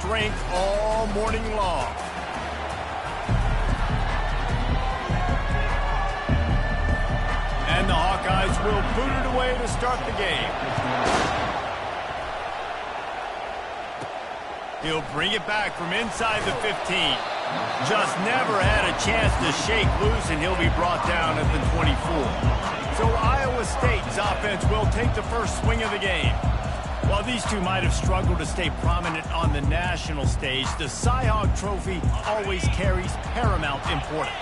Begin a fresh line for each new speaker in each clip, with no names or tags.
strength all morning long. And the Hawkeyes will boot it away to start the game. He'll bring it back from inside the 15. Just never had a chance to shake loose, and he'll be brought down at the 24. So Iowa State's offense will take the first swing of the game. While these two might have struggled to stay prominent on the national stage, the Cy-Hawk Trophy always carries paramount importance.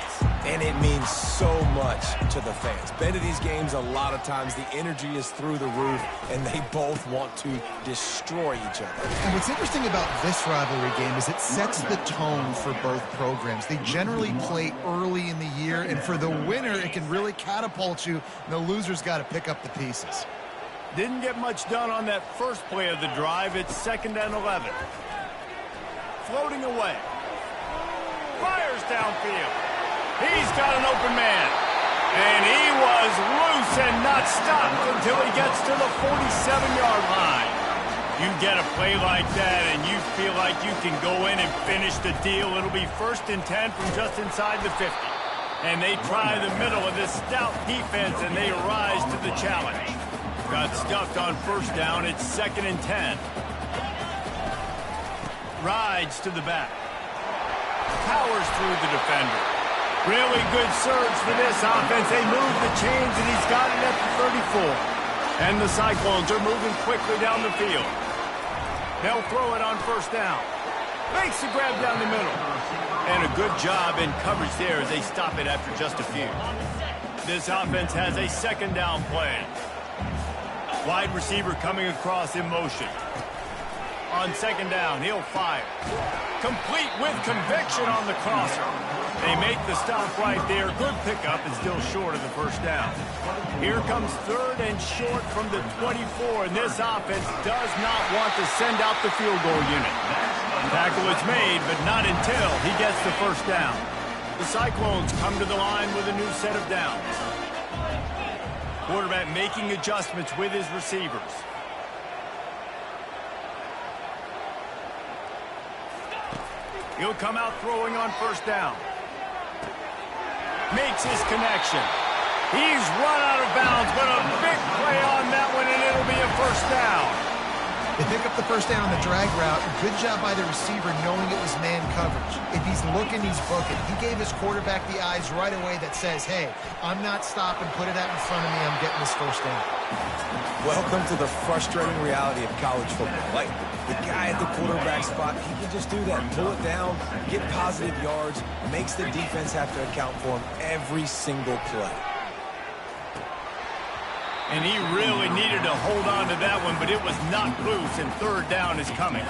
And it means so much to the fans. Been to these games a lot of times, the energy is through the roof, and they both want to destroy each other.
And what's interesting about this rivalry game is it sets the tone for both programs. They generally play early in the year, and for the winner, it can really catapult you, and the loser's got to pick up the pieces.
Didn't get much done on that first play of the drive. It's 2nd and 11. Floating away. Fires downfield. He's got an open man. And he was loose and not stopped until he gets to the 47-yard line. You get a play like that and you feel like you can go in and finish the deal. It'll be 1st and 10 from just inside the 50. And they try the middle of this stout defense, and they rise to the challenge. Got stuffed on 1st down. It's 2nd and 10. Rides to the back. Powers through the defender. Really good surge for this offense. They move the chains, and he's got it at the 34. And the Cyclones are moving quickly down the field. They'll throw it on 1st down. Makes the grab down the middle. And a good job in coverage there as they stop it after just a few. This offense has a 2nd down play. Wide receiver coming across in motion. On 2nd down, he'll fire. Complete with conviction on the crosser. They make the stop right there. Good pickup and still short of the 1st down. Here comes 3rd and short from the 24, and this offense does not want to send out the field goal unit. Tackle is made, but not until he gets the 1st down. The Cyclones come to the line with a new set of downs. Quarterback making adjustments with his receivers. He'll come out throwing on 1st down. Makes his connection. He's run out of bounds, but a big play on that one, and it'll be a 1st down.
They pick up the 1st down on the drag route. Good job by the receiver knowing it was man coverage. If he's looking, he's booking. He gave his quarterback the eyes right away that says, hey, I'm not stopping. Put it out in front of me. I'm getting this 1st down.
Welcome to the frustrating reality of college football. Like, the guy at the quarterback spot, he can just do that. Pull it down, get positive yards, makes the defense have to account for him every single play.
And he really needed to hold on to that one, but it was knocked loose, and 3rd down is coming.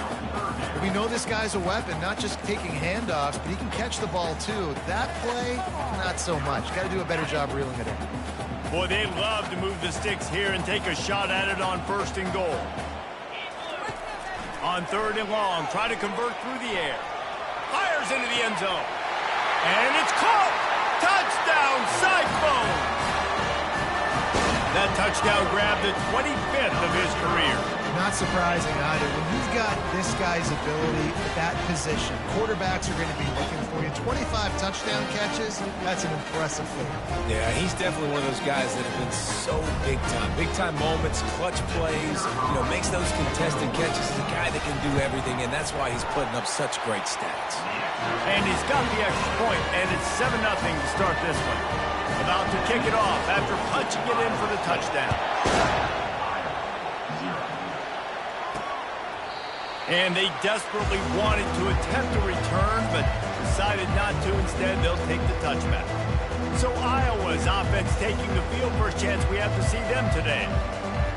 We know this guy's a weapon, not just taking handoffs, but he can catch the ball too. That play, not so much. Got to do a better job reeling it in.
Boy, they love to move the sticks here and take a shot at it on 1st and goal. On 3rd and long, try to convert through the air. Fires into the end zone. And it's caught! Touchdown, Cyclones! That touchdown grabbed the 25th of his career.
Not surprising either. When you've got this guy's ability at that position, quarterbacks are going to be looking for you. 25 touchdown catches, that's an impressive thing.
Yeah, he's definitely one of those guys that have been so big time. Big time moments, clutch plays, makes those contested catches. He's a guy that can do everything, and that's why he's putting up such great stats.
And he's got the extra point, and it's 7-0 to start this one. About to kick it off after punching it in for the touchdown. And they desperately wanted to attempt a return, but decided not to. Instead, they'll take the touchback. So Iowa's offense taking the field. First chance we have to see them today.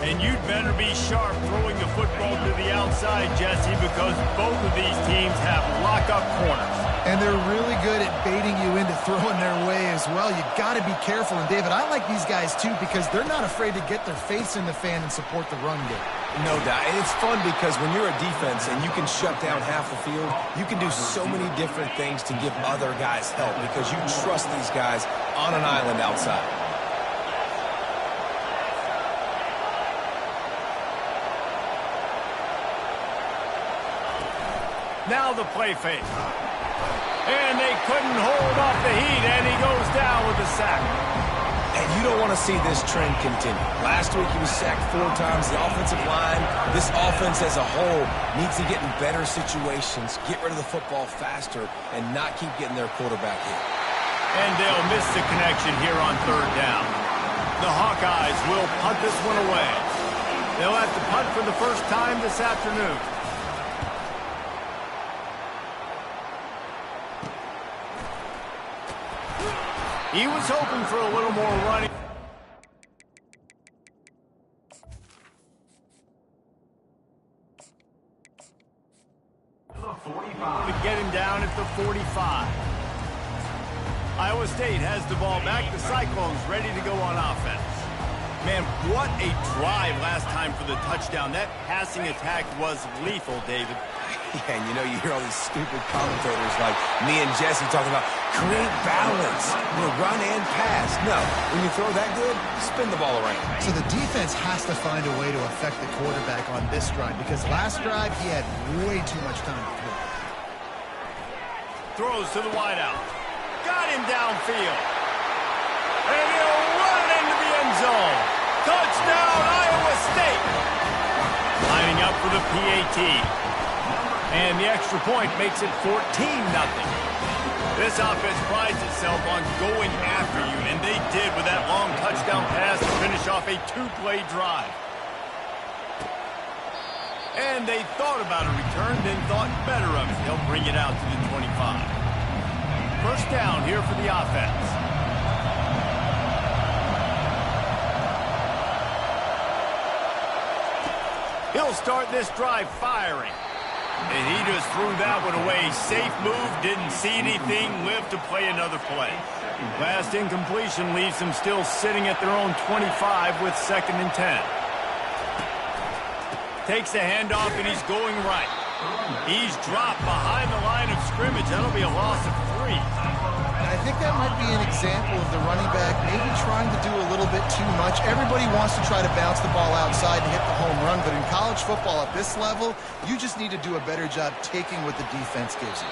And you'd better be sharp throwing the football to the outside, Jesse, because both of these teams have lock-up corners.
And they're really good at baiting you into throwing their way as well. You got to be careful. And, David, I like these guys, too, because they're not afraid to get their face in the fan and support the run game.
No doubt. And it's fun because when you're a defense and you can shut down half the field, you can do so many different things to give other guys help because you trust these guys on an island outside.
Now the play fake. And they couldn't hold off the heat, and he goes down with a sack.
And you don't want to see this trend continue. Last week he was sacked 4 times. The offensive line, this offense as a whole, needs to get in better situations, get rid of the football faster, and not keep getting their quarterback hit.
And they'll miss the connection here on 3rd down. The Hawkeyes will punt this one away. They'll have to punt for the first time this afternoon. He was hoping for a little more running. To get him down at the 45. Iowa State has the ball back. The Cyclones ready to go on offense. Man, what a drive last time for the touchdown. That passing attack was lethal, David.
Yeah, and you know, you hear all these stupid commentators like me and Jesse talking about create balance, run and pass. No, when you throw that good, spin the ball around.
So the defense has to find a way to affect the quarterback on this drive, because last drive he had way too much time to throw.
Throws to the wideout. Got him downfield. And he'll run into the end zone. Touchdown, Iowa State. Lining up for the PAT. And the extra point makes it 14-0. This offense prides itself on going after you, and they did with that long touchdown pass to finish off a 2-play drive. And they thought about a return, then thought better of it. They'll bring it out to the 25. First down here for the offense. He'll start this drive firing. And he just threw that one away. Safe move, didn't see anything, lived to play another play. Last incompletion leaves them still sitting at their own 25 with 2nd and 10. Takes the handoff, and he's going right. He's dropped behind the line of scrimmage. That'll be a loss of 3.
I think that might be an example of the running back maybe trying to do a little bit too much. Everybody wants to try to bounce the ball outside and hit the home run, but in college football at this level, you just need to do a better job taking what the defense gives you.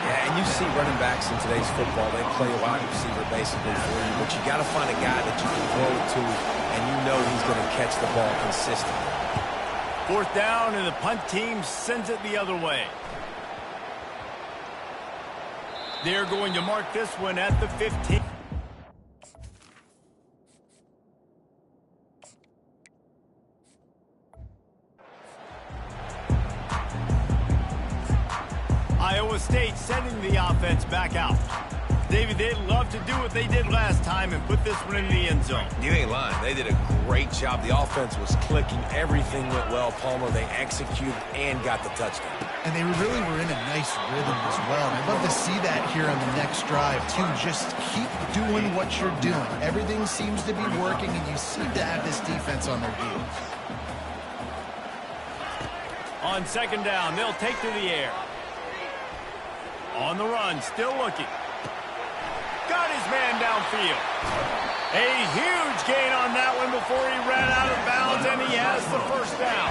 Yeah, and you see running backs in today's football, they play a wide receiver basically for you, but you got to find a guy that you can throw it to, and you know he's going to catch the ball consistently.
4th down, and the punt team sends it the other way. They're going to mark this one at the 15. Iowa State sending the offense back out. David, they'd love to do what they did last time and put this one in the end zone.
You ain't lying. They did a great job. The offense was clicking. Everything went well. Palmer, they executed and got the touchdown.
And they really were in a nice rhythm as well. And I'd love to see that here on the next drive, too. Just keep doing what you're doing. Everything seems to be working, and you seem to have this defense on their heels.
On 2nd down, they'll take to the air. On the run, still looking. Got his man downfield. A huge gain on that one before he ran out of bounds, and he has the first down.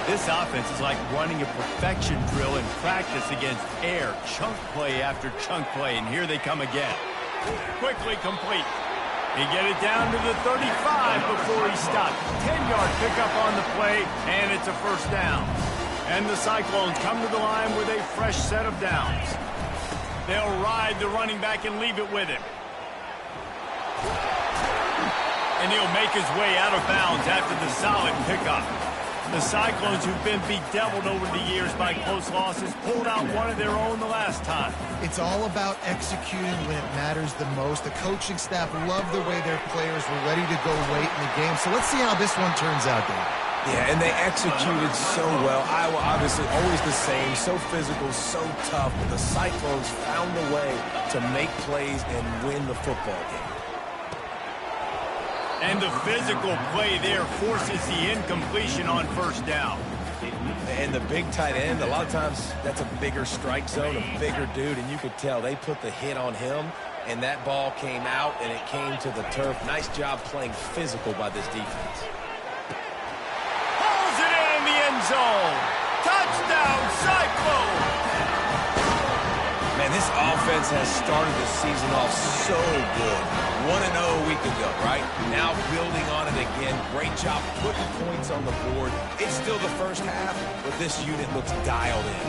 This offense is like running a perfection drill in practice against air. Chunk play after chunk play, and here they come again. Quickly complete. He get it down to the 35 before he stopped. 10-yard pickup on the play, and it's a first down. And the Cyclones come to the line with a fresh set of downs. They'll ride the running back and leave it with him. And he'll make his way out of bounds after the solid pickup. The Cyclones, who've been bedeviled over the years by close losses, pulled out one of their own the last time.
It's all about executing when it matters the most. The coaching staff loved the way their players were ready to go late in the game. So let's see how this one turns out, Dave.
Yeah, and they executed so well. Iowa, obviously, always the same. So physical, so tough. But the Cyclones found a way to make plays and win the football game.
And the physical play there forces the incompletion on first down.
And the big tight end, a lot of times that's a bigger strike zone, a bigger dude, and you could tell they put the hit on him, and that ball came out, and it came to the turf. Nice job playing physical by this defense.
Pulls it in the end zone. Touchdown, Cyclone!
Man, this offense has started the season off so good. 1-0 a week ago, right? Now building on it again. Great job putting points on the board. It's still the first half, but this unit looks dialed in.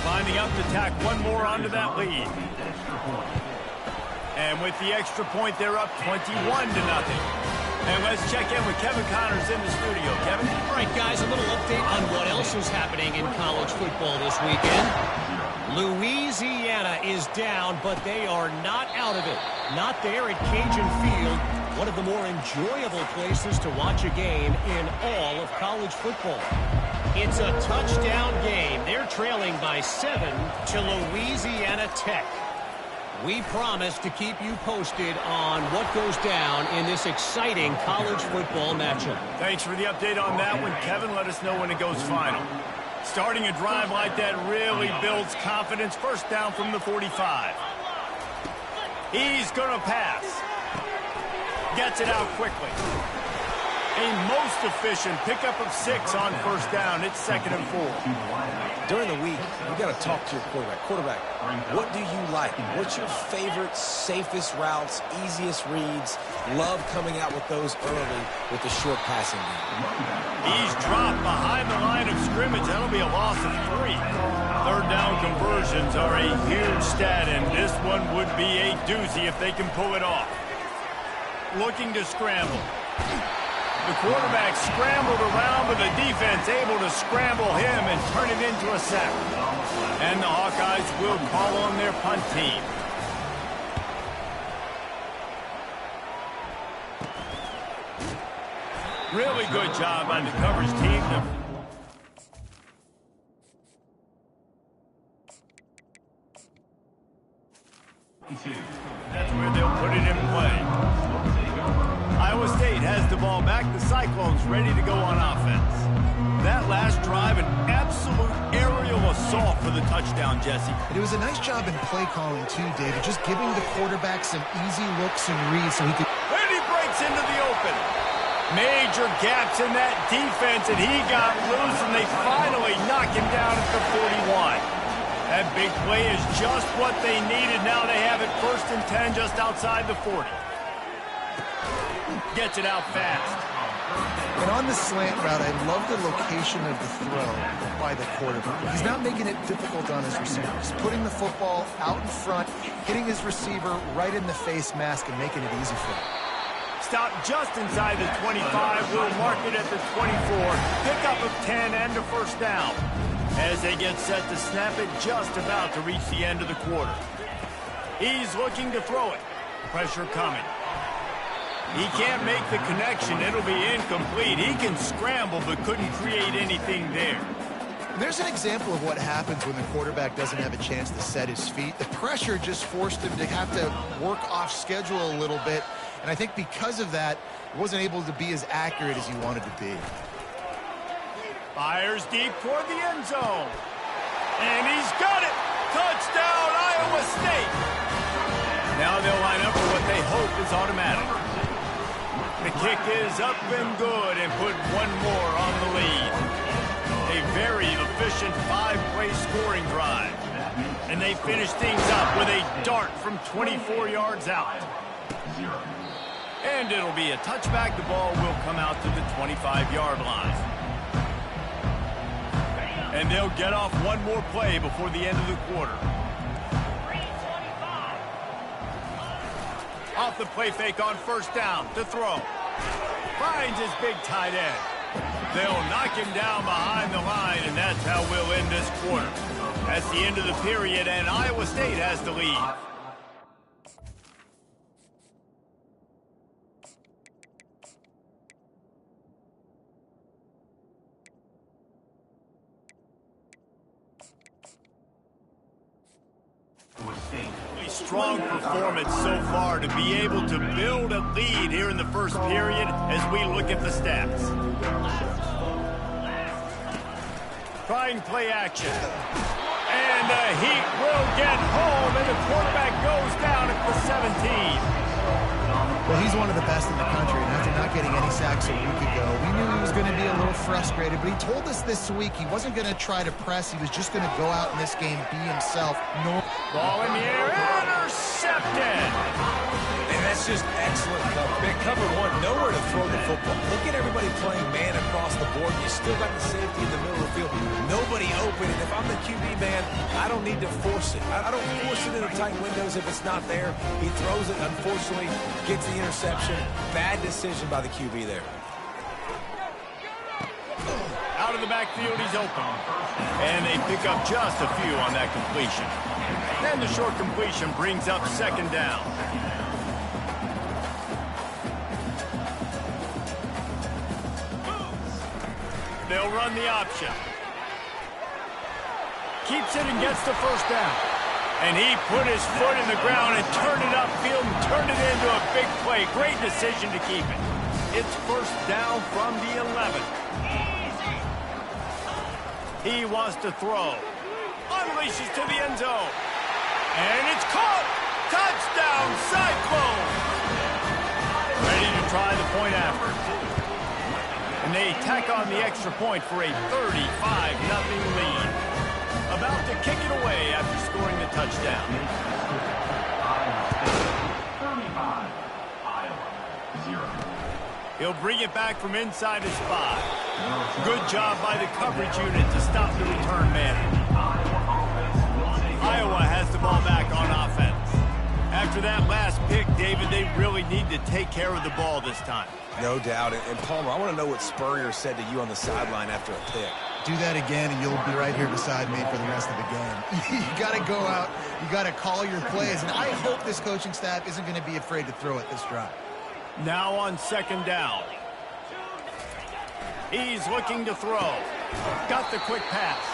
Lining up to tack one more onto that lead. And with the extra point, they're up 21-0. And let's check in with Kevin Connors in the studio. Kevin?
All right, guys, a little update on what else is happening in college football this weekend. Louisiana is down, but they are not out of it. Not there at Cajun Field, one of the more enjoyable places to watch a game in all of college football. It's a touchdown game. They're trailing by 7 to Louisiana Tech. We promise to keep you posted on what goes down in this exciting college football matchup.
Thanks for the update on that one, Kevin. Let us know when it goes final. Starting a drive like that really builds confidence. First down from the 45. He's going to pass. Gets it out quickly. A most efficient pickup of 6 on first down. It's 2nd and 4.
During the week, you got to talk to your quarterback. Quarterback, what do you like? What's your favorite, safest routes, easiest reads? Love coming out with those early with the short passing game.
He's dropped behind the line of scrimmage. That'll be a loss of 3. Third down conversions are a huge stat, and this one would be a doozy if they can pull it off. Looking to scramble. The quarterback scrambled around, but the defense able to scramble him and turn it into a sack. And the Hawkeyes will call on their punt team. Really good job by the coverage team. That's where they'll put it in play. Iowa State has the ball back. The Cyclones ready to go on offense. That last drive, an absolute aerial assault for the touchdown, Jesse.
And it was a nice job in play calling, too, David. Just giving the quarterback some easy looks and reads so he could...
And he breaks into the open. Major gaps in that defense, and he got loose, and they finally knock him down at the 41. That big play is just what they needed. Now they have it 1st and 10 just outside the 40. Gets it out fast.
And on the slant route, I love the location of the throw by the quarterback. He's not making it difficult on his receiver. He's putting the football out in front, hitting his receiver right in the face mask and making it easy for him.
Stop just inside the 25. We'll mark it at the 24. Pickup of 10 and a first down. As they get set to snap it, just about to reach the end of the quarter. He's looking to throw it. Pressure coming. He can't make the connection. It'll be incomplete. He can scramble, but couldn't create anything there.
There's an example of what happens when the quarterback doesn't have a chance to set his feet. The pressure just forced him to have to work off schedule a little bit. And I think because of that, he wasn't able to be as accurate as he wanted to be.
Fires deep toward the end zone. And he's got it. Touchdown, Iowa State. Now they'll line up for what they hope is automatic. The kick is up and good and put one more on the lead. A very efficient 5-play scoring drive. And they finish things up with a dart from 24 yards out. And it'll be a touchback. The ball will come out to the 25-yard line. And they'll get off one more play before the end of the quarter. Off the play fake on first down to throw. Finds his big tight end. They'll knock him down behind the line, and that's how we'll end this quarter. That's the end of the period, and Iowa State has the lead. Strong performance so far to be able to build a lead here in the first period as we look at the stats. Trying play action. And the Heat will get home, and the quarterback goes down at the 17.
Well, he's one of the best in the country, and after not not getting any sacks a week ago. We knew he was going to be a little frustrated, but he told us this week he wasn't going to try to press. He was just going to go out in this game, be himself.
Ball in the air, intercepted.
And that's just excellent cover. They covered one, nowhere to throw the football. Look at everybody playing man across the board. You still got the safety in the middle of the field. Nobody open. And if I'm the QB man, I don't need to force it. I don't force it into tight windows if it's not there. He throws it, unfortunately, gets the interception. Bad decision by the QB there.
Out of the backfield, he's open. And they pick up just a few on that completion. And the short completion brings up second down. They'll run the option. Keeps it and gets the first down. And he put his foot in the ground and turned it upfield and turned it into a big play. Great decision to keep it. It's first down from the 11. He wants to throw. Unleashes to the end zone. And it's caught. Touchdown, Cyclone. Ready to try the point after. And they tack on the extra point for a 35-0 lead. About to kick it away after scoring the touchdown.
35, Iowa, 0.
He'll bring it back from inside his 5. Good job by the coverage unit to stop the return man. Iowa has the ball back on offense. After that last pick, David, they really need to take care of the ball this time.
No doubt. And Palmer, I want to know what Spurrier said to you on the sideline after a pick.
Do that again, and you'll be right here beside me for the rest of the game. You got to go out. You got to call your plays. And I hope this coaching staff isn't going to be afraid to throw it this drive.
Now on second down. He's looking to throw. Got the quick pass.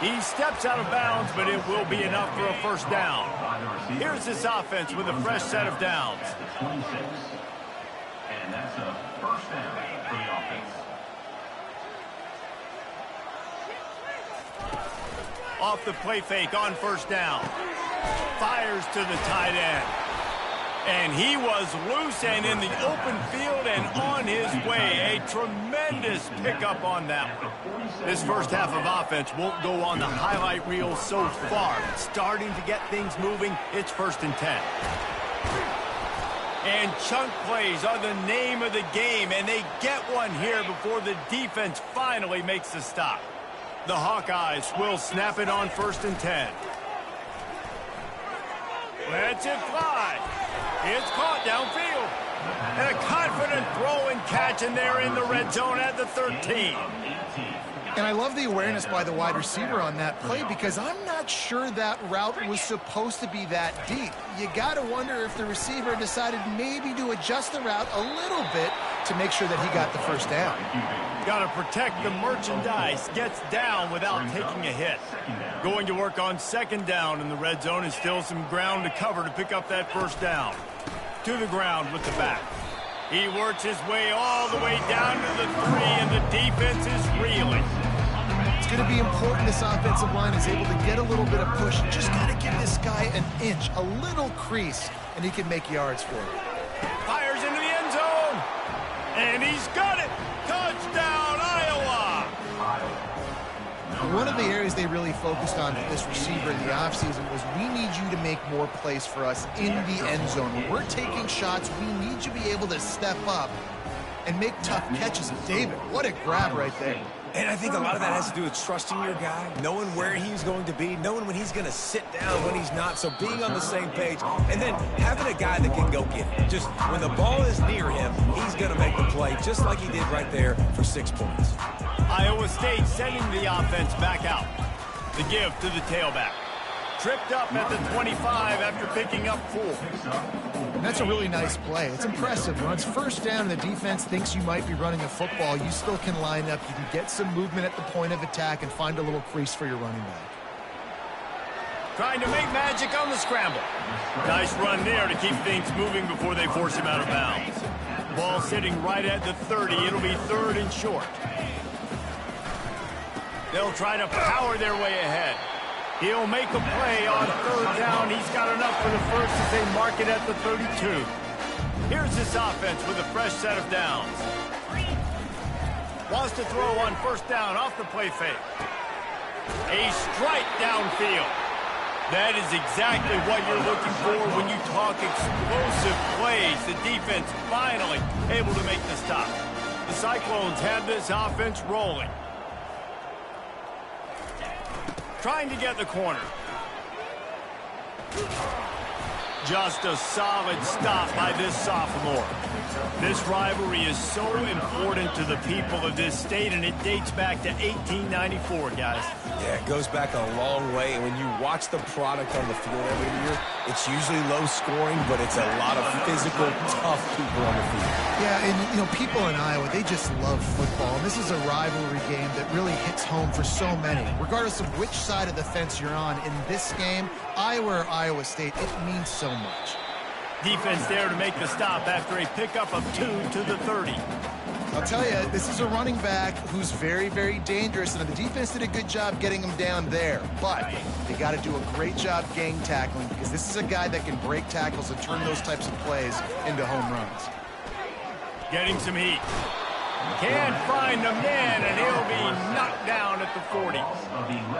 He steps out of bounds, but it will be enough for a first down. Here's this offense with a fresh set of downs.
And that's a first down for the offense.
Off the play fake on first down. Fires to the tight end. And he was loose and in the open field and on his way. A tremendous pickup on that one. This first half of offense won't go on the highlight reel so far. But starting to get things moving, it's 1st and 10. And chunk plays are the name of the game, and they get one here before the defense finally makes the stop. The Hawkeyes will snap it on 1st and 10. Lets it fly. It's caught downfield. And a confident throw and catch, and they're in the red zone at the 13.
And I love the awareness by the wide receiver on that play because I'm not sure that route was supposed to be that deep. You got to wonder if the receiver decided maybe to adjust the route a little bit to make sure that he got the first down.
Got to protect the merchandise. Gets down without taking a hit. Going to work on second down in the red zone, and still some ground to cover to pick up that first down. To the ground with the back. He works his way all the way down to the 3, and the defense is reeling.
It's going to be important this offensive line is able to get a little bit of push. Just got to give this guy an inch, a little crease, and he can make yards for it.
Fires into the end zone. And he's got it. Touchdown, Iowa.
One of the areas they really focused on with this receiver in the offseason was we need you to make more plays for us in the end zone. When we're taking shots, we need you to be able to step up and make tough catches. And David, what a grab right there.
And I think a lot of that has to do with trusting your guy, knowing where he's going to be, knowing when he's going to sit down, when he's not, so being on the same page, and then having a guy that can go get it. Just when the ball is near him, he's going to make the play, just like he did right there for 6 points.
Iowa State sending the offense back out. The give to the tailback. Tripped up at the 25 after picking up 4.
And that's a really nice play. It's impressive. When it's first down and the defense thinks you might be running a football, you still can line up. You can get some movement at the point of attack and find a little crease for your running back.
Trying to make magic on the scramble. Nice run there to keep things moving before they force him out of bounds. Ball sitting right at the 30. It'll be 3rd and short. They'll try to power their way ahead. He'll make a play on 3rd down. He's got enough for the first as they mark it at the 32. Here's this offense with a fresh set of downs. Wants to throw on first down off the play fake. A strike downfield. That is exactly what you're looking for when you talk explosive plays. The defense finally able to make the stop. The Cyclones have this offense rolling. Trying to get the corner. Just a solid stop by this sophomore. This rivalry is so important to the people of this state, and it dates back to 1894, guys.
Yeah, it goes back a long way, and when you watch the product on the field every year, it's usually low scoring, but it's a lot of physical, tough people on the field.
Yeah, and, you know, people in Iowa, they just love football, and this is a rivalry game that really hits home for so many. Regardless of which side of the fence you're on, in this game, Iowa or Iowa State, it means so much.
Defense there to make the stop after a pickup of 2 to the 30.
I'll tell you, this is a running back who's very, very dangerous, and the defense did a good job getting him down there. But they got to do a great job gang tackling, because this is a guy that can break tackles and turn those types of plays into home runs.
Getting some heat. Can't find the man, and he'll be knocked down at the 40.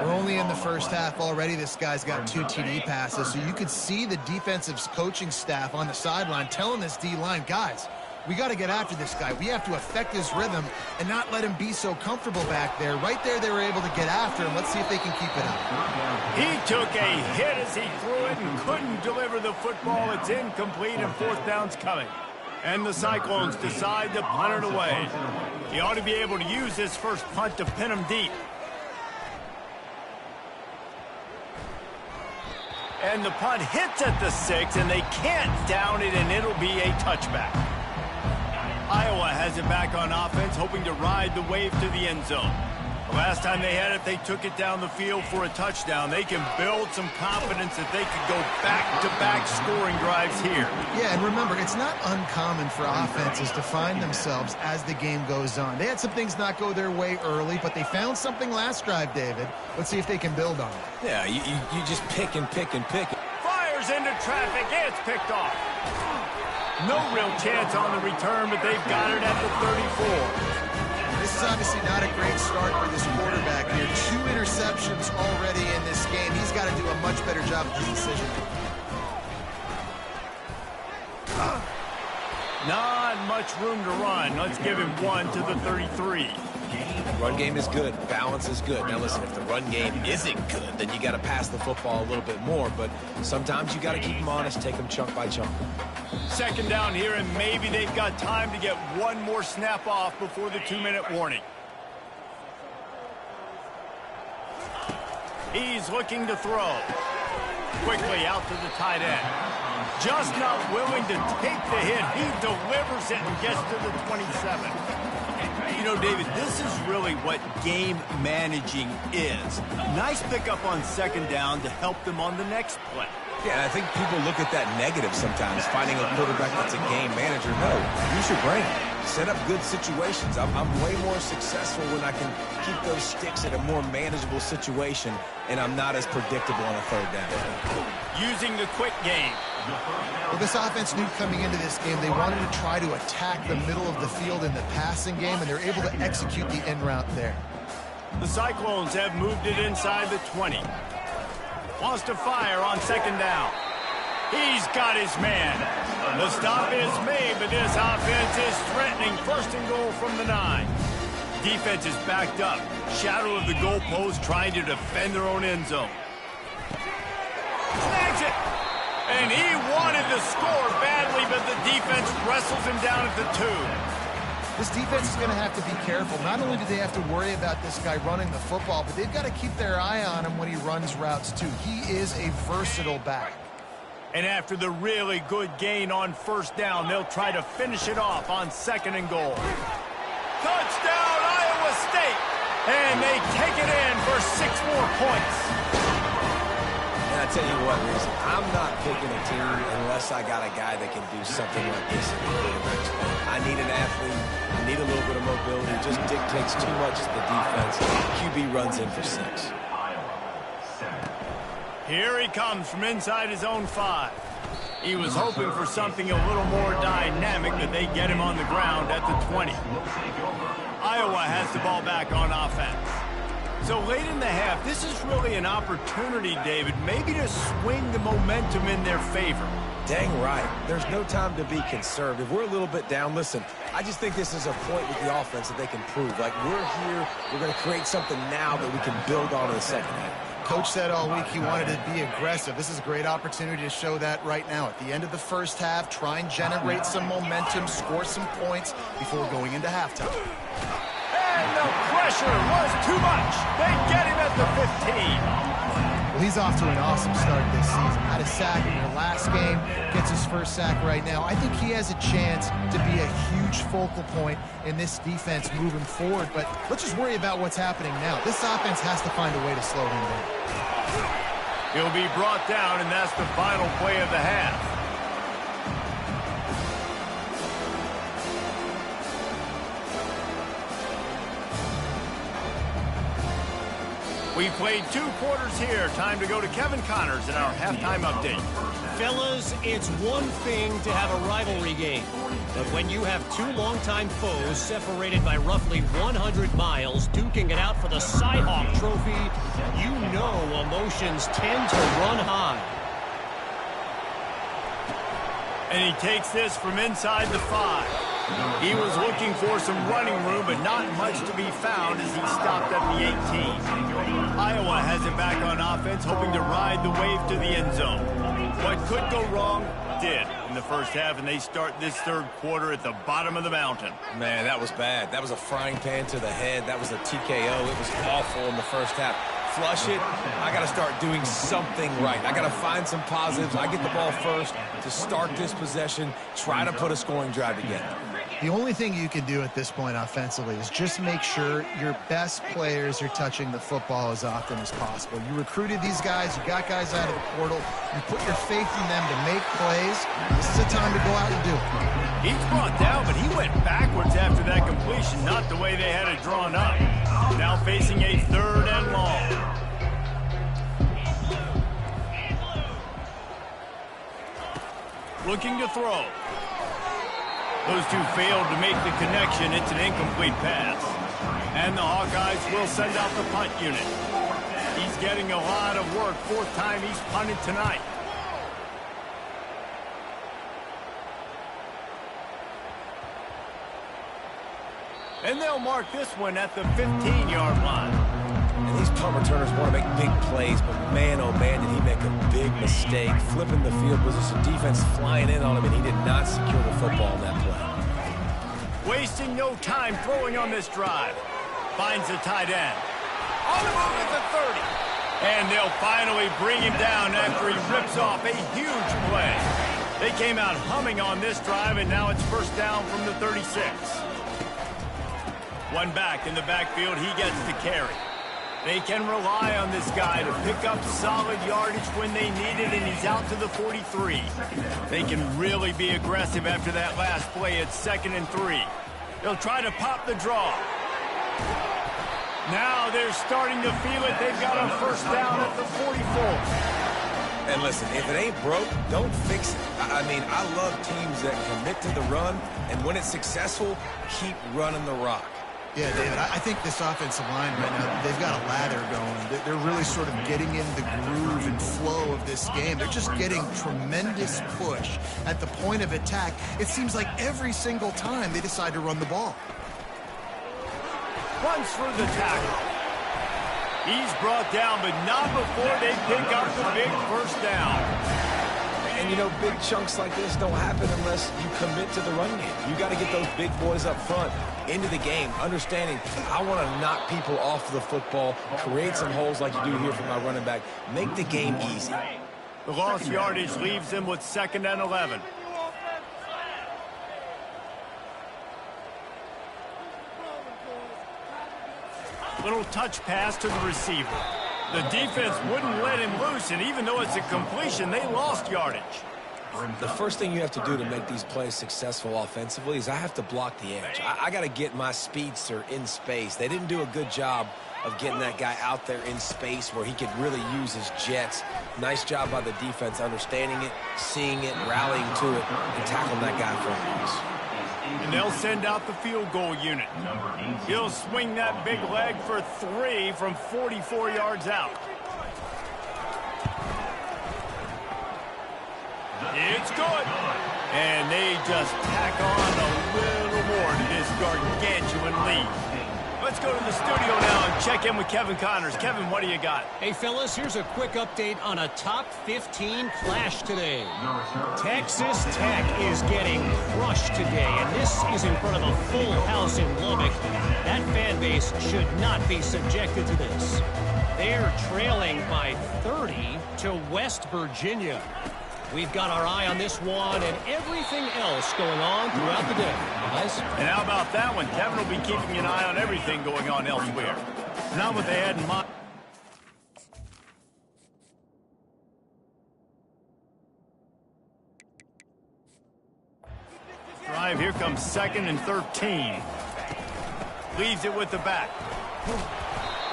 We're only in the first half already. This guy's got 2 TD passes, so you could see the defensive coaching staff on the sideline telling this D-line, guys, we got to get after this guy. We have to affect his rhythm and not let him be so comfortable back there. Right there, they were able to get after him. Let's see if they can keep it up.
He took a hit as he threw it and couldn't deliver the football. It's incomplete, and fourth down's coming. And the Cyclones decide to punt it away. He ought to be able to use this first punt to pin him deep. And the punt hits at the 6, and they can't down it, and it'll be a touchback. Iowa has it back on offense, hoping to ride the wave to the end zone. The last time they had it, they took it down the field for a touchdown. They can build some confidence that they could go back-to-back scoring drives here.
Yeah, and remember, it's not uncommon for offenses to find themselves as the game goes on. They had some things not go their way early, but they found something last drive, David. Let's see if they can build on it.
Yeah, you just pick and pick and pick.
Fires into traffic. It's picked off. No real chance on the return, but they've got it at the 34.
This is obviously not a great start for this quarterback here. 2 interceptions already in this game. He's got to do a much better job of his decision.
Not much room to run. Let's give him 1 to the 33.
Run game is good. Balance is good. Now listen, if the run game isn't good, then you got to pass the football a little bit more. But sometimes you got to keep them honest, take them chunk by chunk.
Second down here, and maybe they've got time to get one more snap off before the 2-minute warning. He's looking to throw. Quickly out to the tight end. Just not willing to take the hit. He delivers it and gets to the 27. You know, David, this is really what game managing is. Nice pickup on second down to help them on the next play.
Yeah, I think people look at that negative sometimes, finding a quarterback that's a game manager. No, use your brain. Set up good situations. I'm way more successful when I can keep those sticks at a more manageable situation, and I'm not as predictable on a third down.
Using the quick game.
Well, this offense knew coming into this game they wanted to try to attack the middle of the field in the passing game, and they're able to execute the end route there.
The Cyclones have moved it inside the 20. Wants to fire on second down. He's got his man. The stop is made, but this offense is threatening first and goal from the 9. Defense is backed up. Shadow of the goalpost trying to defend their own end zone. Snags it! And he wanted to score badly, but the defense wrestles him down at the 2.
This defense is going to have to be careful. Not only do they have to worry about this guy running the football, but they've got to keep their eye on him when he runs routes too. He is a versatile back.
And after the really good gain on first down, they'll try to finish it off on second and goal. Touchdown, Iowa State! And they take it in for 6 more points.
And I tell you what, Reese, I'm not picking a team unless I got a guy that can do something like this in the quarterback spot. I need an athlete. I need a little bit of mobility. It just dictates too much to the defense. QB runs in for 6.
Here he comes from inside his own 5. He was hoping for something a little more dynamic, but they get him on the ground at the 20. Iowa has the ball back on offense. So late in the half, this is really an opportunity, David, maybe to swing the momentum in their favor.
Dang right. There's no time to be conservative. We're a little bit down. Listen, I just think this is a point with the offense that they can prove. Like, we're here, we're going to create something now that we can build on in the second half.
Coach said all week he wanted to be aggressive. This is a great opportunity to show that right now. At the end of the first half, try and generate some momentum, score some points before going into halftime.
And the pressure was too much. They get him at the 15.
Well, he's off to an awesome start this season. Had a sack in their last game, gets his first sack right now. I think he has a chance to be a huge focal point in this defense moving forward, but let's just worry about what's happening now. This offense has to find a way to slow him down.
He'll be brought down, and that's the final play of the half. We played 2 quarters here. Time to go to Kevin Connors in our halftime update.
Fellas, it's one thing to have a rivalry game, but when you have 2 longtime foes separated by roughly 100 miles duking it out for the Cy-Hawk Trophy, you know emotions tend to run high.
And he takes this from inside the 5. He was looking for some running room, but not much to be found as he stopped at the 18. Iowa has it back on offense, hoping to ride the wave to the end zone. What could go wrong did in the first half, and they start this third quarter at the bottom of the mountain.
Man, that was bad. That was a frying pan to the head. That was a TKO. It was awful in the first half. Flush it. I got to start doing something right. I got to find some positives. I get the ball first to start this possession, try to put a scoring drive together.
The only thing you can do at this point offensively is just make sure your best players are touching the football as often as possible. You recruited these guys. You got guys out of the portal. You put your faith in them to make plays. This is a time to go out and do it.
He's brought down, but he went backwards after that completion, not the way they had it drawn up. Now facing a 3rd and long. Looking to throw. Those 2 failed to make the connection. It's an incomplete pass. And the Hawkeyes will send out the punt unit. He's getting a lot of work. 4th time he's punted tonight. And they'll mark this one at the 15-yard line.
And these punt returners want to make big plays, but man, oh man, did he make a big mistake. Flipping the field position, defense flying in on him, and he did not secure the football in that play.
Wasting no time throwing on this drive. Finds the tight end. On the move at the 30. And they'll finally bring him down after he rips off a huge play. They came out humming on this drive, and now it's first down from the 36. One back in the backfield, he gets the carry. They can rely on this guy to pick up solid yardage when they need it, and he's out to the 43. They can really be aggressive after that last play at 2nd and 3. They'll try to pop the draw. Now they're starting to feel it. They've got a first down at the 44.
And listen, if it ain't broke, don't fix it. I mean, I love teams that commit to the run, and when it's successful, keep running the rock.
Yeah, David, I think this offensive line right now, they've got a lather going. They're really sort of getting in the groove and flow of this game. They're just getting tremendous push at the point of attack. It seems like every single time they decide to run the ball.
Runs through the tackle. He's brought down, but not before they pick up the big first down.
And, you know, big chunks like this don't happen unless you commit to the run game. You got to get those big boys up front into the game, understanding I want to knock people off the football, create some holes like you do here for my running back, make the game easy.
The lost yardage leaves them with 2nd and 11. Little touch pass to the receiver. The defense wouldn't let him loose, and even though it's a completion, they lost yardage.
The first thing you have to do to make these plays successful offensively is I have to block the edge. I got to get my speedster in space. They didn't do a good job of getting that guy out there in space where he could really use his jets. Nice job by the defense understanding it, seeing it, rallying to it, and tackling that guy in front of us.
And they'll send out the field goal unit. He'll swing that big leg for 3 from 44 yards out. It's good. And they just tack on a little more to this gargantuan lead. Let's go to the studio now and check in with Kevin Connors. Kevin, what do you got?
Hey, fellas, here's a quick update on a top 15 clash today. Texas Tech is getting crushed today, and this is in front of a full house in Lubbock. That fan base should not be subjected to this. They're trailing by 30 to West Virginia. We've got our eye on this one and everything else going on throughout the day, guys.
And how about that one? Kevin will be keeping an eye on everything going on elsewhere. Not what they had in mind. Drive, here comes 2nd and 13. Leaves it with the back.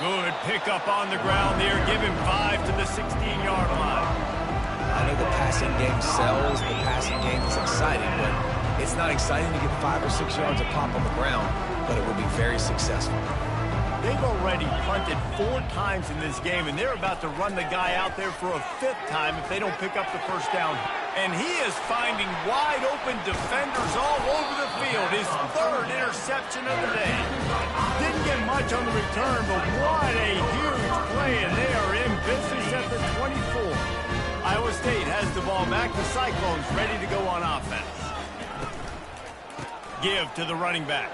Good pickup on the ground there. Give him 5 to the 16-yard line.
I know the passing game sells, the passing game is exciting, but it's not exciting to get 5 or 6 yards of pop on the ground, but it will be very successful.
They've already punted 4 times in this game, and they're about to run the guy out there for a 5th time if they don't pick up the first down. And he is finding wide open defenders all over the field. His 3rd interception of the day. Didn't get much on the return, but what a huge play, and they are in business at the 24. Iowa State has the ball back. The Cyclones ready to go on offense. Give to the running back.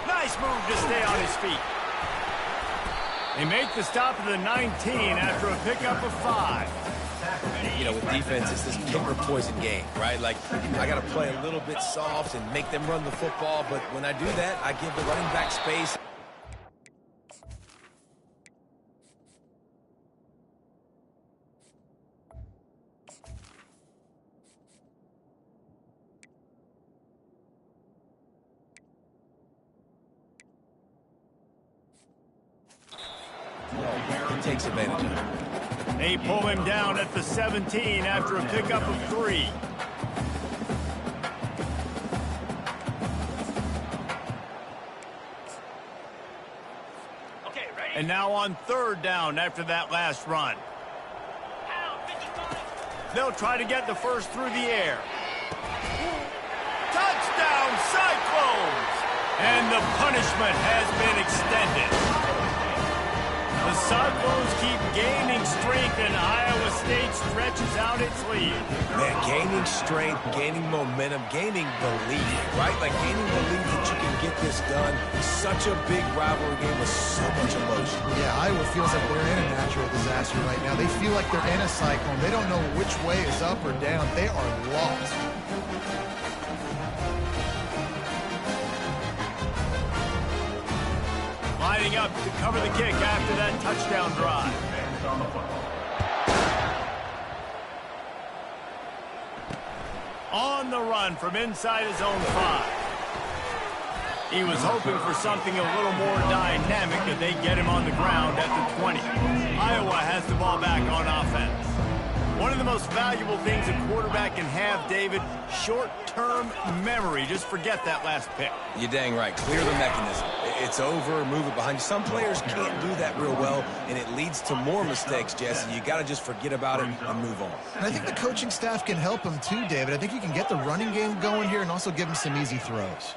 Nice move to stay on his feet. They make the stop at the 19 after a pickup of 5.
You know, with defense, it's this pick or poison game, right? Like, I got to play a little bit soft and make them run the football, but when I do that, I give the running back space. He takes advantage of it.
They pull him down at the 17 after a pickup of 3.
Okay, ready?
And now on 3rd down after that last run. They'll try to get the first through the air. Touchdown, Cyclones! And the punishment has been extended. The Cyclones keep gaining strength, and Iowa State stretches out its lead.
Man, gaining strength, gaining momentum, gaining belief, right? Like gaining belief that you can get this done. Such a big rivalry game with so much emotion.
Yeah, Iowa feels like they're in a natural disaster right now. They feel like they're in a cyclone. They don't know which way is up or down. They are lost.
Lining up to cover the kick after that touchdown drive. On the run from inside his own 5. He was hoping for something a little more dynamic, but they get him on the ground at the 20. Iowa has the ball back on offense. One of the most valuable things a quarterback can have, David, short-term memory. Just forget that last pick.
You're dang right. Clear the mechanism. It's over, move it behind you. Some players can't do that real well, and it leads to more mistakes, Jesse. You got to just forget about it and move on.
And I think the coaching staff can help him too, David. I think you can get the running game going here and also give him some easy throws.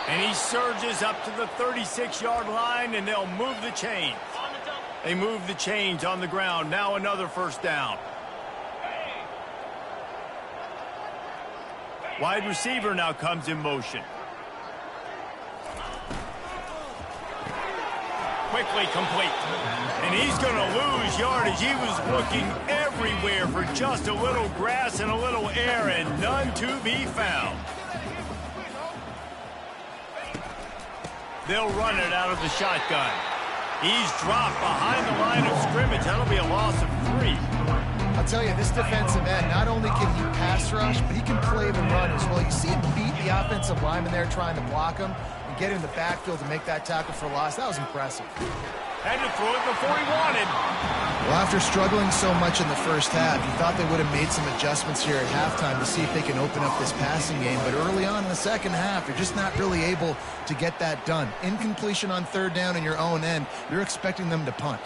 And he surges up to the 36-yard line, and they'll move the chains. They move the chains on the ground. Now another first down. Wide receiver now comes in motion. Quickly complete. And he's going to lose yardage. He was looking everywhere for just a little grass and a little air, and none to be found. They'll run it out of the shotgun. He's dropped behind the line of scrimmage. That'll be a loss of 3.
I'll tell you, this defensive end, not only can he pass rush, but he can play the run as well. You see him beat the offensive lineman there trying to block him and get in the backfield to make that tackle for loss. That was impressive.
Had to throw it before he wanted.
Well, after struggling so much in the first half, you thought they would have made some adjustments here at halftime to see if they can open up this passing game. But early on in the second half, you're just not really able to get that done. Incompletion on third down in your own end, you're expecting them to punt.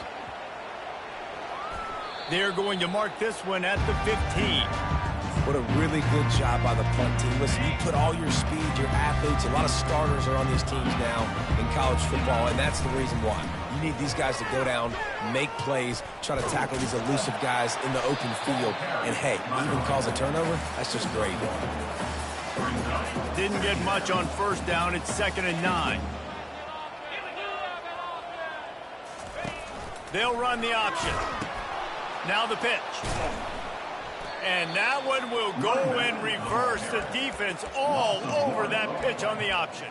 They're going to mark this one at the 15.
What a really good job by the punt team. Listen, you put all your speed, your athletes, a lot of starters are on these teams now in college football, and that's the reason why. You need these guys to go down, make plays, try to tackle these elusive guys in the open field, and hey, even cause a turnover, that's just great.
Didn't get much on first down. It's 2nd and 9. They'll run the option. Now the pitch. And that one will go in reverse. The defense all over that pitch on the option.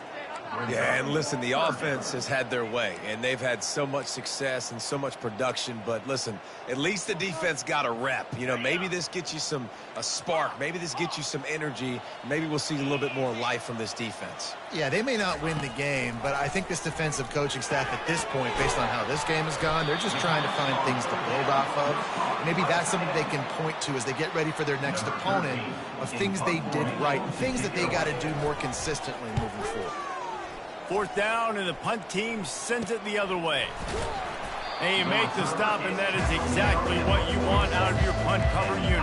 Yeah, and listen, the offense has had their way, and they've had so much success and so much production. But listen, at least the defense got a rep. You know, maybe this gets you a spark. Maybe this gets you some energy. Maybe we'll see a little bit more life from this defense.
Yeah, they may not win the game, but I think this defensive coaching staff at this point, based on how this game has gone, they're just trying to find things to build off of. Maybe that's something they can point to as they get ready for their next opponent of things they did right, things that they got to do more consistently moving forward.
4th down, and the punt team sends it the other way. And you make the stop, and that is exactly what you want out of your punt cover unit.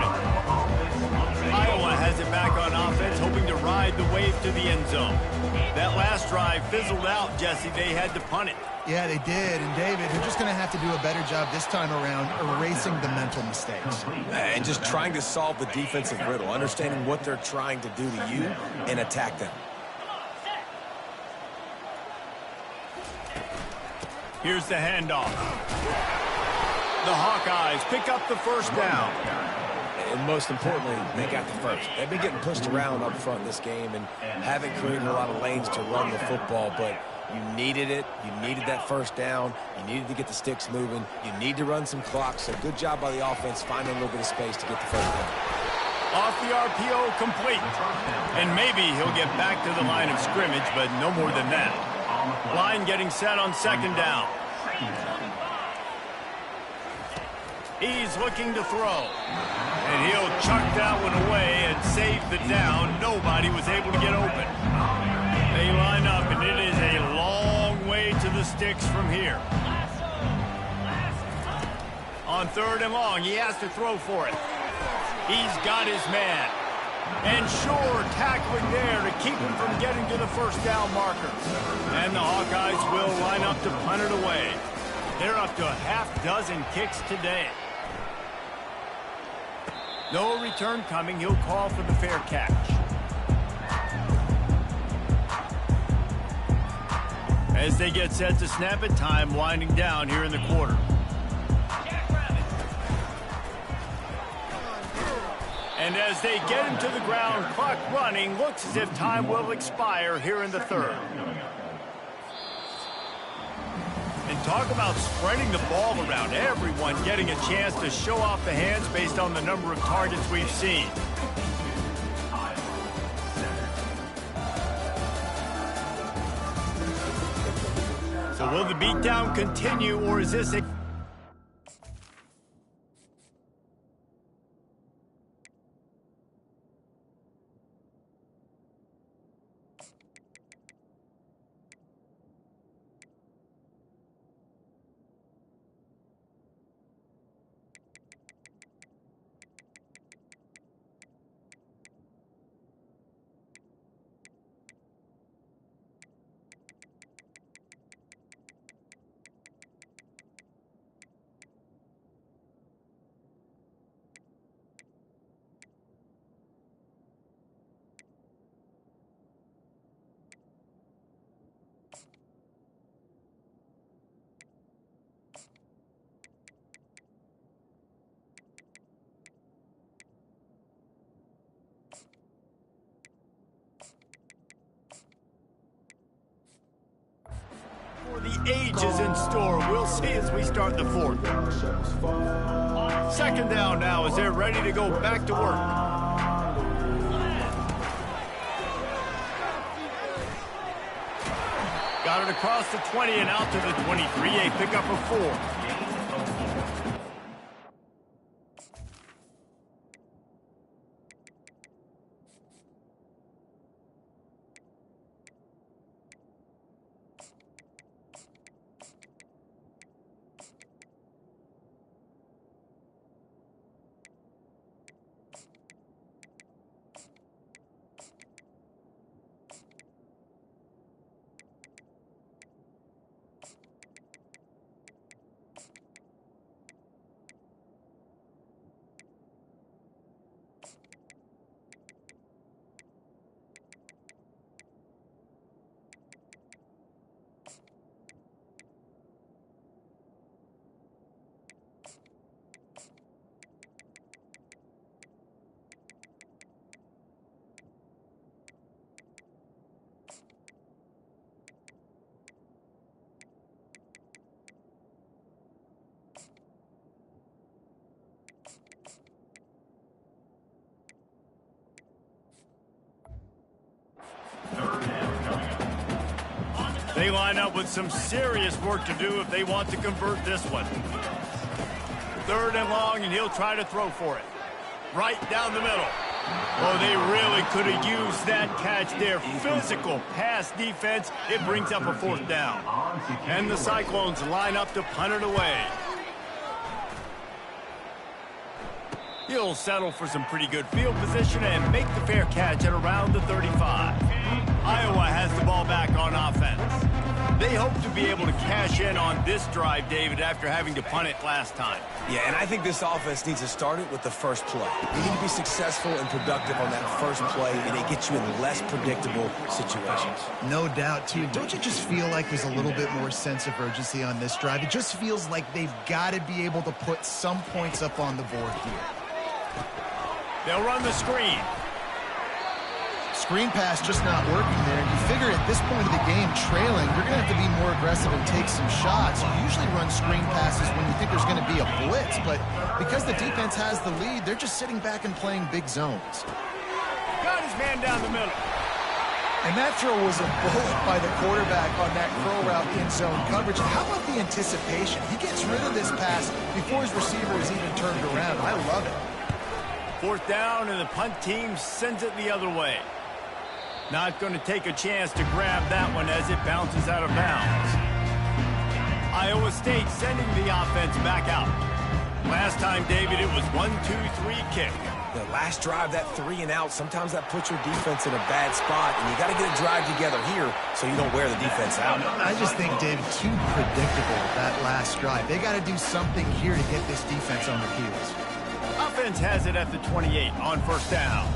Iowa has it back on offense, hoping to ride the wave to the end zone. That last drive fizzled out, Jesse. They had to punt it.
Yeah, they did. And, David, they're just going to have to do a better job this time around erasing the mental mistakes.
And just trying to solve the defensive riddle, understanding what they're trying to do to you and attack them.
Here's the handoff. The Hawkeyes pick up the first down.
And most importantly, they got the first. They've been getting pushed around up front in this game and haven't created a lot of lanes to run the football, but you needed it. You needed that first down. You needed to get the sticks moving. You need to run some clock, so good job by the offense finding a little bit of space to get the first down.
Off the RPO, complete. And maybe he'll get back to the line of scrimmage, but no more than that. Line getting set on 2nd down. He's looking to throw. And he'll chuck that one away and save the down. Nobody was able to get open. They line up, and it is a long way to the sticks from here. On 3rd and long, he has to throw for it. He's got his man. And sure, tackling there to keep him from getting to the first down marker. And the Hawkeyes will line up to punt it away. They're up to a half-dozen kicks today. No return coming. He'll call for the fair catch. As they get set to snap it, time winding down here in the quarter. And as they get him to the ground, clock running, looks as if time will expire here in the 3rd. And talk about spreading the ball around. Everyone getting a chance to show off the hands based on the number of targets we've seen. So will the beatdown continue, or is this a... age is in store. We'll see as we start the fourth. Second down now as they're ready to go back to work. Got it across the 20 and out to the 23. A pickup of 4. They line up with some serious work to do if they want to convert this one. 3rd and long, and he'll try to throw for it. Right down the middle. Oh, they really could have used that catch there. Physical pass defense. It brings up a 4th down. And the Cyclones line up to punt it away. He'll settle for some pretty good field position and make the fair catch at around the 35. Iowa has the ball back on offense. They hope to be able to cash in on this drive, David, after having to punt it last time.
Yeah, and I think this offense needs to start it with the first play. You need to be successful and productive on that first play, and it gets you in less predictable situations.
No doubt, too. Don't you just feel like there's a little bit more sense of urgency on this drive? It just feels like they've got to be able to put some points up on the board here.
They'll run the screen.
Screen pass just not working there. You figure at this point of the game, trailing, you're going to have to be more aggressive and take some shots. You usually run screen passes when you think there's going to be a blitz, but because the defense has the lead, they're just sitting back and playing big zones.
Got his man down the middle.
And that throw was a bullet by the quarterback on that curl route in zone coverage. And how about the anticipation? He gets rid of this pass before his receiver is even turned around. I love it.
4th down, and the punt team sends it the other way. Not going to take a chance to grab that one as it bounces out of bounds. Iowa State sending the offense back out. Last time, David, it was 1-2-3 kick.
The last drive, that 3 and out, sometimes that puts your defense in a bad spot, and you got to get a drive together here so you don't wear the defense out.
I just think, David, too predictable that last drive. They got to do something here to get this defense on their heels.
Offense has it at the 28 on 1st down.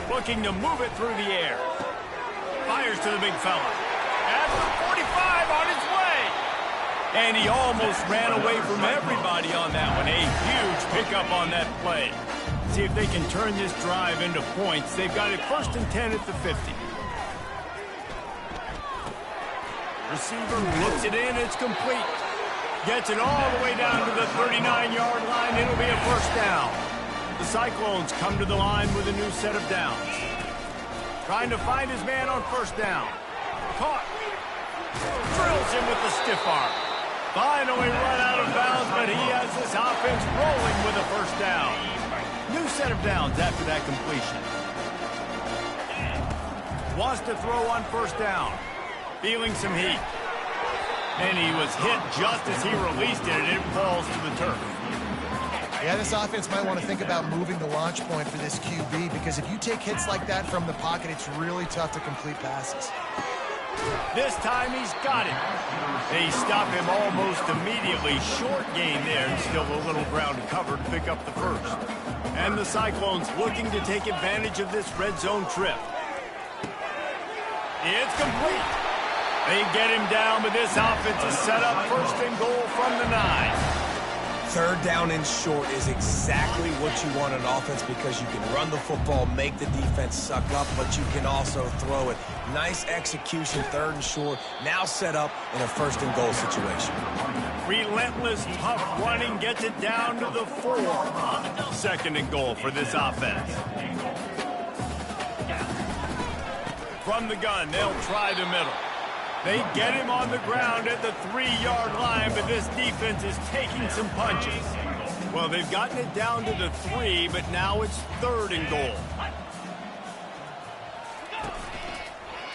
Looking to move it through the air. Fires to the big fella. At the 45 on his way. And he almost ran away from everybody on that one. A huge pickup on that play. See if they can turn this drive into points. They've got it 1st and 10 at the 50. Receiver looks it in. It's complete. Gets it all the way down to the 39-yard line. It'll be a 1st down. The Cyclones come to the line with a new set of downs. Trying to find his man on 1st down. Caught. Drills him with the stiff arm. Finally run out of bounds, but he has this offense rolling with a 1st down. New set of downs after that completion. Wants to throw on 1st down. Feeling some heat. And he was hit just as he released it, and it falls to the turf.
Yeah, this offense might want to think about moving the launch point for this QB, because if you take hits like that from the pocket, it's really tough to complete passes.
This time he's got it. They stop him almost immediately. Short gain there, and still a little ground to cover to pick up the 1st. And the Cyclones looking to take advantage of this red zone trip. It's complete. They get him down, but this offense is set up 1st and goal from the 9.
Third down and short is exactly what you want on offense because you can run the football, make the defense suck up, but you can also throw it. Nice execution, third and short, now set up in a first and goal situation.
Relentless, tough running gets it down to the 4. Second and goal for this offense. From the gun, they'll try the middle. They get him on the ground at the 3-yard line, but this defense is taking some punches. Well, they've gotten it down to the 3, but now it's third and goal.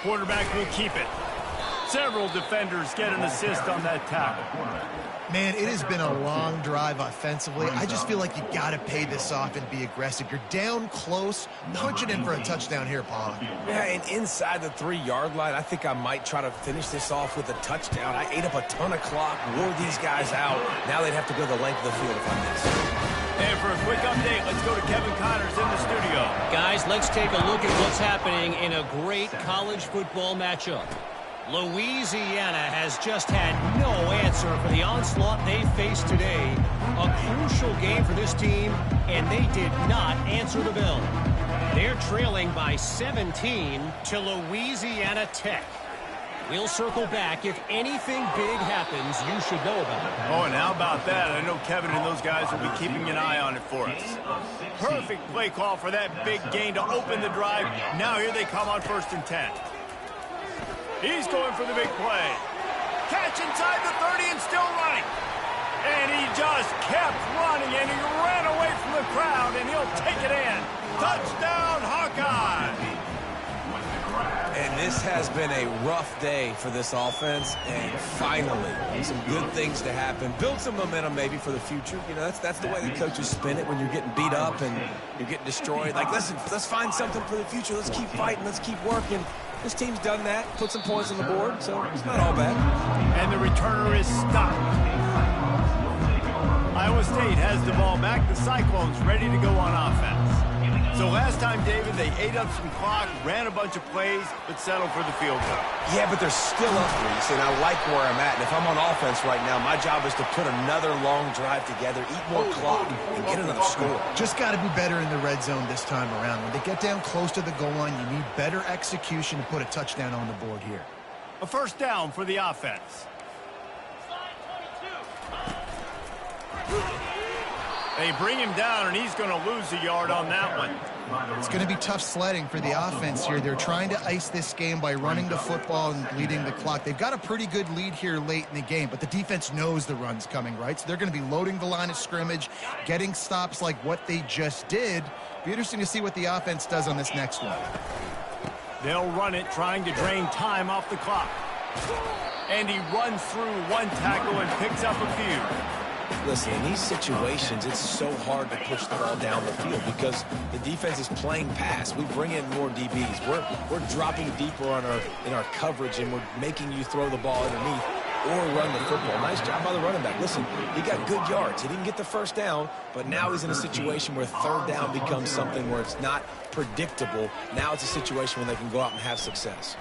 Quarterback will keep it. Several defenders get an assist on that tackle.
Man, it has been a long drive offensively. I just feel like you got to pay this off and be aggressive. You're down close. Punch it in for a touchdown here, Paul.
Yeah, and inside the 3-yard line, I think I might try to finish this off with a touchdown. I ate up a ton of clock, wore these guys out. Now they'd have to go the length of the field if I miss.
And for a quick update, let's go to Kevin Connors in the studio.
Guys, let's take a look at what's happening in a great college football matchup. Louisiana has just had no answer for the onslaught they faced today. A crucial game for this team, and they did not answer the bell. They're trailing by 17 to Louisiana Tech. We'll circle back. If anything big happens, you should know about it.
Oh, and how about that? I know Kevin and those guys will be keeping an eye on it for us. Perfect play call for that big gain to open the drive. Now here they come on 1st and 10. He's going for the big play. Catch inside the 30 and still running. And he just kept running, and he ran away from the crowd, and he'll take it in. Touchdown, Hawkeye!
And this has been a rough day for this offense, and finally, some good things to happen. Build some momentum maybe for the future. You know, that's the way the coaches spin it when you're getting beat up and you're getting destroyed. Like, listen, let's find something for the future. Let's keep fighting. Let's keep working. This team's done that, put some points on the board, so it's not all bad.
And the returner is stopped. Iowa State has the ball back. The Cyclones ready to go on offense. So last time, David, they ate up some clock, ran a bunch of plays, but settled for the field goal.
Yeah, but they're still up, Reese, and I like where I'm at. And if I'm on offense right now, my job is to put another long drive together, eat more clock, and get another score.
Just got to be better in the red zone this time around. When they get down close to the goal line, you need better execution to put a touchdown on the board here.
A first down for the offense. They bring him down, and he's going to lose a yard on that one.
It's going to be tough sledding for the offense here. They're trying to ice this game by running the football and bleeding the clock. They've got a pretty good lead here late in the game, but the defense knows the run's coming, right? So they're going to be loading the line of scrimmage, getting stops like what they just did. Be interesting to see what the offense does on this next one.
They'll run it, trying to drain time off the clock. And he runs through one tackle and picks up a few.
Listen, in these situations, it's so hard to push the ball down the field because the defense is playing pass. We bring in more DBs. We're dropping deeper in our coverage, and we're making you throw the ball underneath or run the football. Nice job by the running back. Listen, he got good yards. He didn't get the first down, but now he's in a situation where third down becomes something where it's not predictable. Now it's a situation where they can go out and have success.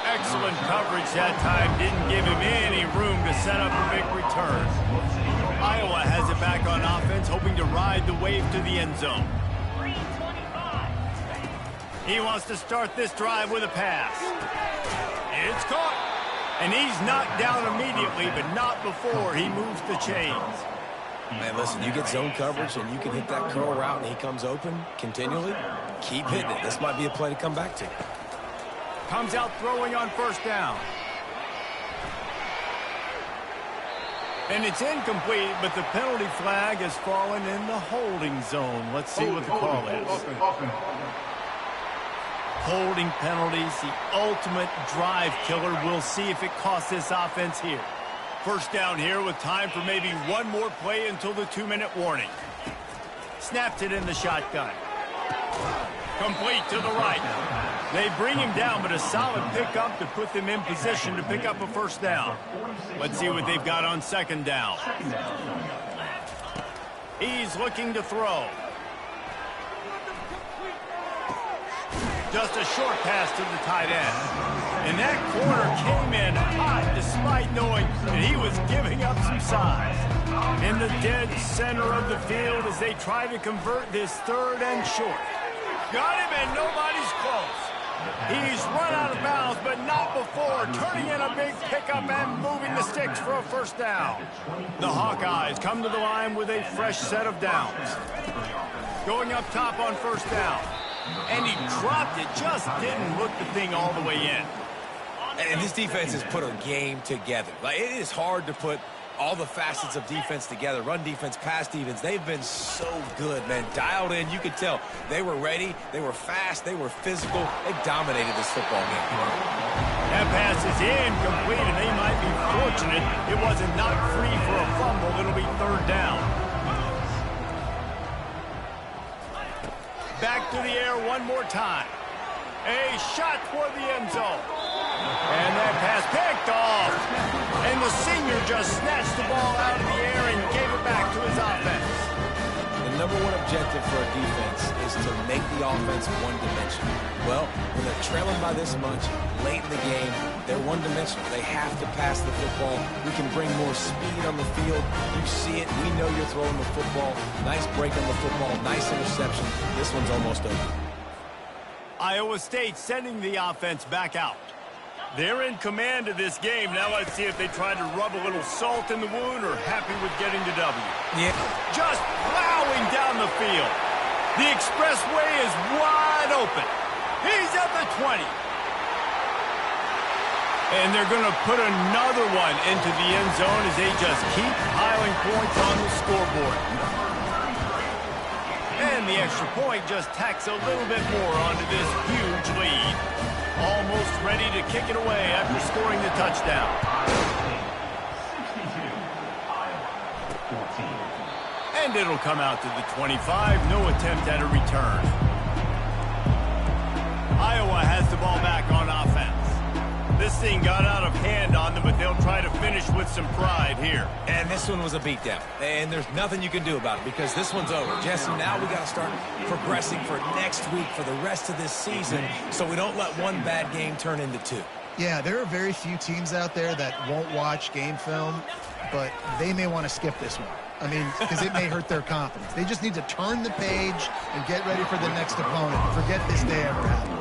Excellent coverage that time. Didn't give him any room to set up a big return. Iowa has it back on offense, hoping to ride the wave to the end zone. He wants to start this drive with a pass. It's caught. And he's knocked down immediately, but not before he moves the chains.
Man, listen, you get zone coverage and you can hit that curl route and he comes open continually. Keep hitting it. This might be a play to come back to.
Comes out throwing on first down. And it's incomplete, but the penalty flag has fallen in the holding zone. Let's see what the call is. Holding penalties, the ultimate drive killer. We'll see if it costs this offense here. First down here with time for maybe one more play until the 2-minute warning. Snapped it in the shotgun. Complete to the right. They bring him down, but a solid pickup to put them in position to pick up a first down. Let's see what they've got on second down. He's looking to throw. Just a short pass to the tight end. And that corner came in hot despite knowing that he was giving up some size. In the dead center of the field as they try to convert this 3rd and short. Got him and nobody's close. He's run out of bounds, but not before turning in a big pickup and moving the sticks for a 1st down. The Hawkeyes come to the line with a fresh set of downs. Going up top on 1st down. And he dropped it, just didn't look the thing all the way in.
And this defense has put a game together. Like, it is hard to put all the facets of defense together. Run defense, pass defense. They've been so good, man. Dialed in. You could tell they were ready. They were fast. They were physical. They dominated this football game.
That pass is incomplete, and they might be fortunate it wasn't knocked free for a fumble. It'll be 3rd down. Back to the air one more time. A shot toward the end zone. And that pass picked off. And the senior just snatched the ball out of the air and gave it back to his offense.
The #1 objective for a defense is to make the offense one-dimensional. Well, when they're trailing by this much, late in the game, they're one-dimensional. They have to pass the football. We can bring more speed on the field. You see it. We know you're throwing the football. Nice break on the football. Nice interception. This one's almost over.
Iowa State sending the offense back out. They're in command of this game. Now let's see if they try to rub a little salt in the wound or happy with getting the W.
Yeah.
Just plowing down the field. The expressway is wide open. He's at the 20. And they're going to put another one into the end zone as they just keep piling points on the scoreboard. And the extra point just tacks a little bit more onto this huge lead. Almost ready to kick it away after scoring the touchdown.
62, Iowa, 14.
And it'll come out to the 25. No attempt at a return. Iowa has the ball back on offense. This thing got out of hand on them, but they'll try to finish with some pride here.
And this one was a beatdown. And there's nothing you can do about it because this one's over. Jesse, now we got to start progressing for next week, for the rest of this season, so we don't let one bad game turn into 2.
Yeah, there are very few teams out there that won't watch game film, but they may want to skip this one. I mean, because it may hurt their confidence. They just need to turn the page and get ready for the next opponent. Forget this day ever happened.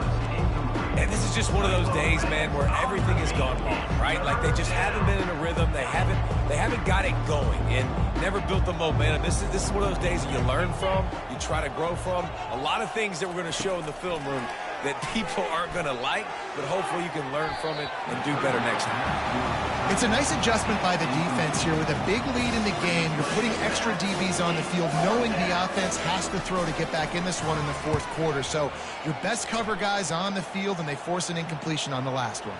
And this is just one of those days, man, where everything has gone wrong, right? Like they just haven't been in a rhythm. They haven't got it going and never built the momentum. This is one of those days that you learn from, you try to grow from. A lot of things that we're going to show in the film room that people aren't going to like, but hopefully you can learn from it and do better next time.
It's a nice adjustment by the defense here. With a big lead in the game, you're putting extra DBs on the field, knowing the offense has to throw to get back in this one in the 4th quarter. So your best cover guys on the field, and they force an incompletion on the last one.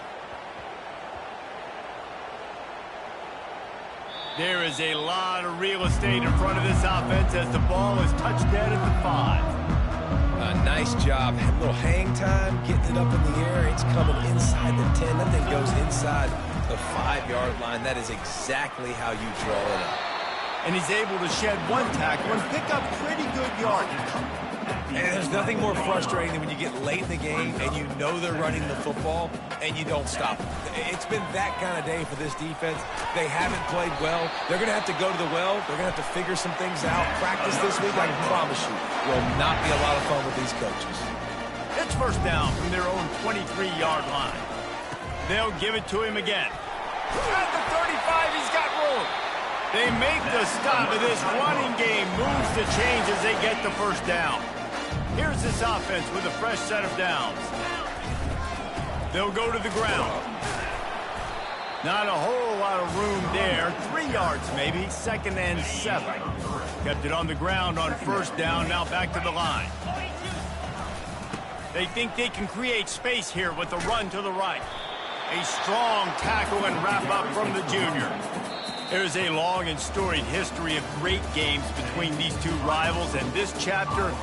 There is a lot of real estate in front of this offense as the ball is touched dead at the 5.
Nice job. A little hang time, getting it up in the air. It's coming inside the 10. That thing goes inside the 5-yard line. That is exactly how you draw it up.
And he's able to shed one tackle and pick up pretty good yardage.
And there's nothing more frustrating than when you get late in the game and you know they're running the football and you don't stop them. It's been that kind of day for this defense. They haven't played well. They're going to have to go to the well. They're going to have to figure some things out. Practice this week, I can promise you, will not be a lot of fun with these coaches.
It's 1st down from their own 23-yard line. They'll give it to him again. At the 35, he's got room. They make the stop, and this running game moves the chains as they get the 1st down. Here's this offense with a fresh set of downs. They'll go to the ground. Not a whole lot of room there. 3 yards maybe, 2nd and 7. Kept it on the ground on 1st down, now back to the line. They think they can create space here with the run to the right. A strong tackle and wrap up from the junior. There's a long and storied history of great games between these two rivals, and this chapter